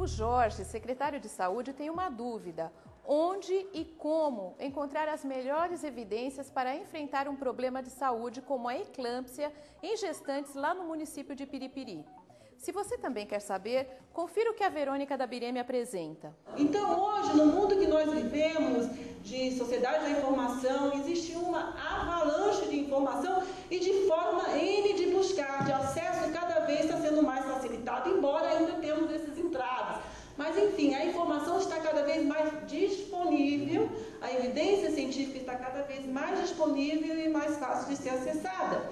O Jorge, secretário de Saúde, tem uma dúvida: onde e como encontrar as melhores evidências para enfrentar um problema de saúde como a eclâmpsia em gestantes lá no município de Piripiri? Se você também quer saber, confira o que a Verônica da Bireme apresenta. Então hoje, no mundo que nós vivemos, de sociedade da informação, existe uma avalanche de informação e de forma N de buscar, de acesso cada vez está sendo mais facilitado, embora ainda temos esses entraves. Mas enfim, a informação está cada vez mais disponível, a evidência científica está cada vez mais disponível e mais fácil de ser acessada.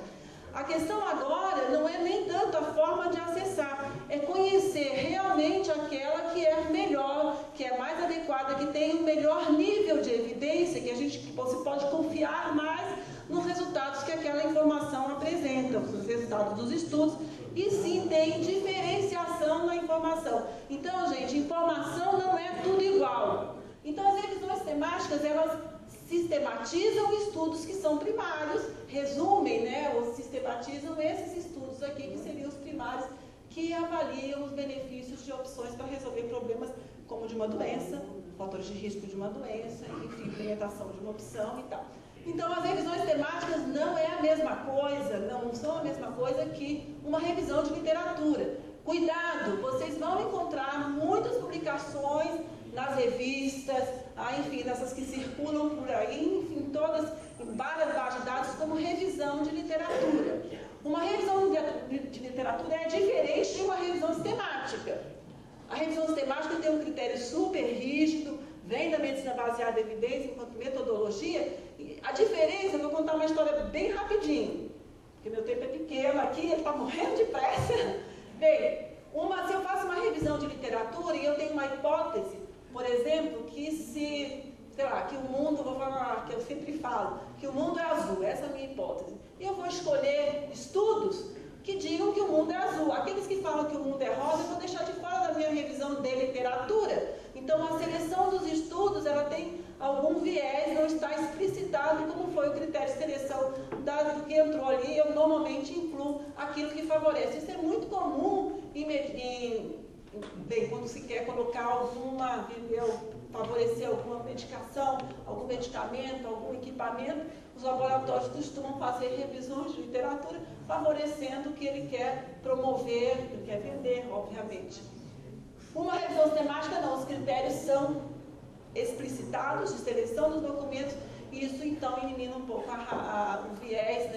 A questão agora não é nem tanto a forma de acessar, é conhecer realmente aquela que é melhor, que é mais adequada, que tem um melhor nível de evidência, que você pode confiar mais nos resultados que aquela informação apresenta, os resultados dos estudos, e sim tem diferenciação na informação. Então, gente, informação não é tudo igual. Então, as revisões temáticas, elas sistematizam estudos que são primários, resumem, ou sistematizam esses estudos aqui, que seriam os primários, que avaliam os benefícios de opções para resolver problemas como de uma doença, fatores de risco de uma doença, enfim, implementação de uma opção e tal. Então, as revisões temáticas não é a mesma coisa, não são a mesma coisa que uma revisão de literatura. Cuidado, vocês vão encontrar muitas publicações nas revistas, enfim, nessas que circulam por aí, enfim, todas, em várias bases de dados, como revisão de literatura. Uma revisão de literatura é diferente de uma revisão sistemática. A revisão sistemática tem um critério super rígido, vem da medicina baseada em evidência enquanto metodologia. E a diferença, eu vou contar uma história bem rapidinho, porque meu tempo é pequeno aqui, ele está morrendo de pressa. Bem, se eu faço uma revisão de literatura e eu tenho uma hipótese, por exemplo, que o mundo, vou falar que eu sempre falo, que o mundo é azul, essa é a minha hipótese. E eu vou escolher estudos que digam que o mundo é azul. Aqueles que falam que o mundo é rosa, eu vou deixar de fora da minha revisão de literatura. Então, a seleção dos estudos, ela tem algum viés, não está explicitado como foi o critério de seleção do que entrou ali. Eu normalmente incluo aquilo que favorece. Isso é muito comum quando se quer colocar favorecer alguma medicação, algum medicamento, algum equipamento, os laboratórios costumam fazer revisões de literatura favorecendo o que ele quer promover, o que ele quer vender, obviamente. Uma revisão sistemática não, os critérios são explicitados de seleção dos documentos, e isso então elimina um pouco o viés,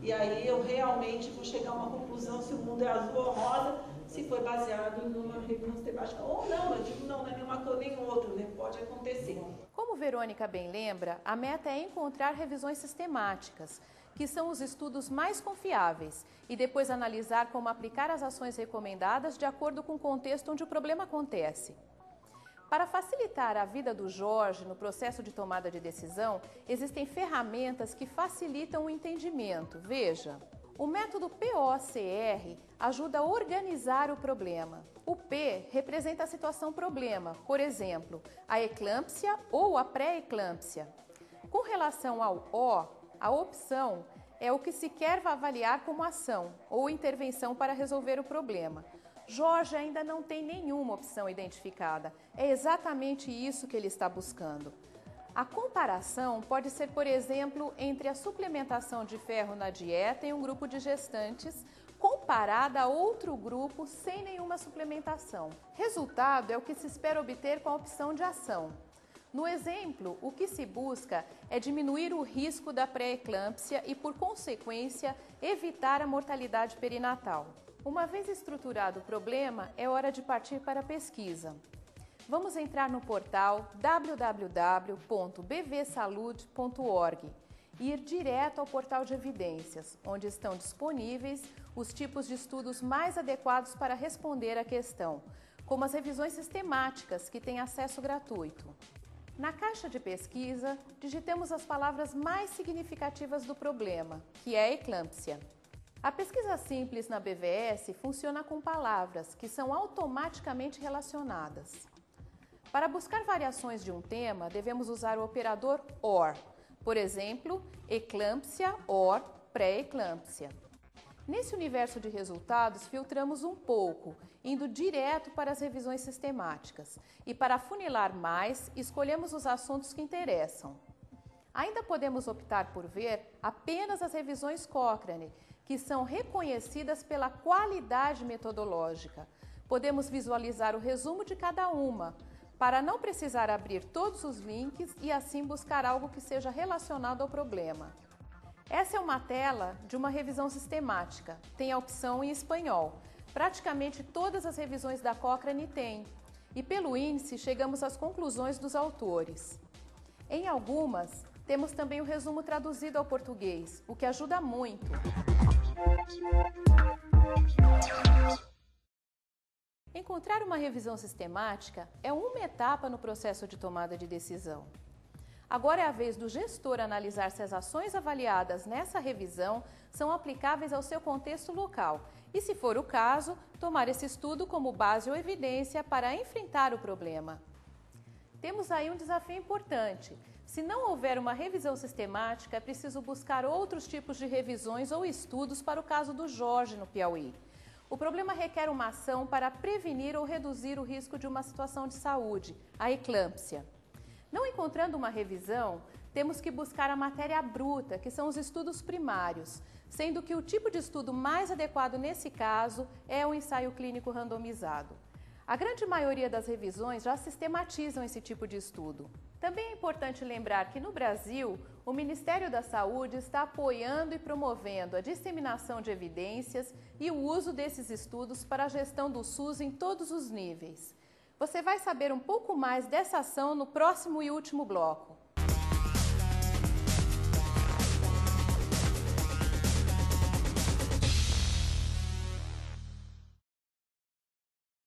E aí eu realmente vou chegar a uma conclusão se o mundo é azul ou rosa, se foi baseado em uma revisão sistemática ou não. Eu digo não é nenhuma coisa nem outra, pode acontecer. Como Verônica bem lembra, a meta é encontrar revisões sistemáticas, que são os estudos mais confiáveis, e depois analisar como aplicar as ações recomendadas de acordo com o contexto onde o problema acontece. Para facilitar a vida do Jorge no processo de tomada de decisão, existem ferramentas que facilitam o entendimento. Veja, o método POCR ajuda a organizar o problema. O P representa a situação problema, por exemplo, a eclâmpsia ou a pré-eclâmpsia. Com relação ao O, a opção é o que se quer avaliar como ação ou intervenção para resolver o problema. Jorge ainda não tem nenhuma opção identificada. É exatamente isso que ele está buscando. A comparação pode ser, por exemplo, entre a suplementação de ferro na dieta em um grupo de gestantes comparada a outro grupo sem nenhuma suplementação. Resultado é o que se espera obter com a opção de ação. No exemplo, o que se busca é diminuir o risco da pré-eclâmpsia e, por consequência, evitar a mortalidade perinatal. Uma vez estruturado o problema, é hora de partir para a pesquisa. Vamos entrar no portal www.bvsalude.org e ir direto ao portal de evidências, onde estão disponíveis os tipos de estudos mais adequados para responder à questão, como as revisões sistemáticas, que têm acesso gratuito. Na caixa de pesquisa, digitemos as palavras mais significativas do problema, que é a eclâmpsia. A pesquisa simples na BVS funciona com palavras que são automaticamente relacionadas. Para buscar variações de um tema, devemos usar o operador OR, por exemplo, eclâmpsia OR pré-eclâmpsia. Nesse universo de resultados, filtramos um pouco, indo direto para as revisões sistemáticas. E para afunilar mais, escolhemos os assuntos que interessam. Ainda podemos optar por ver apenas as revisões Cochrane, que são reconhecidas pela qualidade metodológica. Podemos visualizar o resumo de cada uma, para não precisar abrir todos os links e assim buscar algo que seja relacionado ao problema. Essa é uma tela de uma revisão sistemática, tem a opção em espanhol. Praticamente todas as revisões da Cochrane têm, e pelo índice chegamos às conclusões dos autores. Em algumas, temos também o resumo traduzido ao português, o que ajuda muito. Encontrar uma revisão sistemática é uma etapa no processo de tomada de decisão. Agora é a vez do gestor analisar se as ações avaliadas nessa revisão são aplicáveis ao seu contexto local e, se for o caso, tomar esse estudo como base ou evidência para enfrentar o problema. Temos aí um desafio importante. Se não houver uma revisão sistemática, é preciso buscar outros tipos de revisões ou estudos para o caso do Jorge, no Piauí. O problema requer uma ação para prevenir ou reduzir o risco de uma situação de saúde, a eclâmpsia. Não encontrando uma revisão, temos que buscar a matéria bruta, que são os estudos primários, sendo que o tipo de estudo mais adequado nesse caso é o ensaio clínico randomizado. A grande maioria das revisões já sistematizam esse tipo de estudo. Também é importante lembrar que no Brasil, o Ministério da Saúde está apoiando e promovendo a disseminação de evidências e o uso desses estudos para a gestão do SUS em todos os níveis. Você vai saber um pouco mais dessa ação no próximo e último bloco.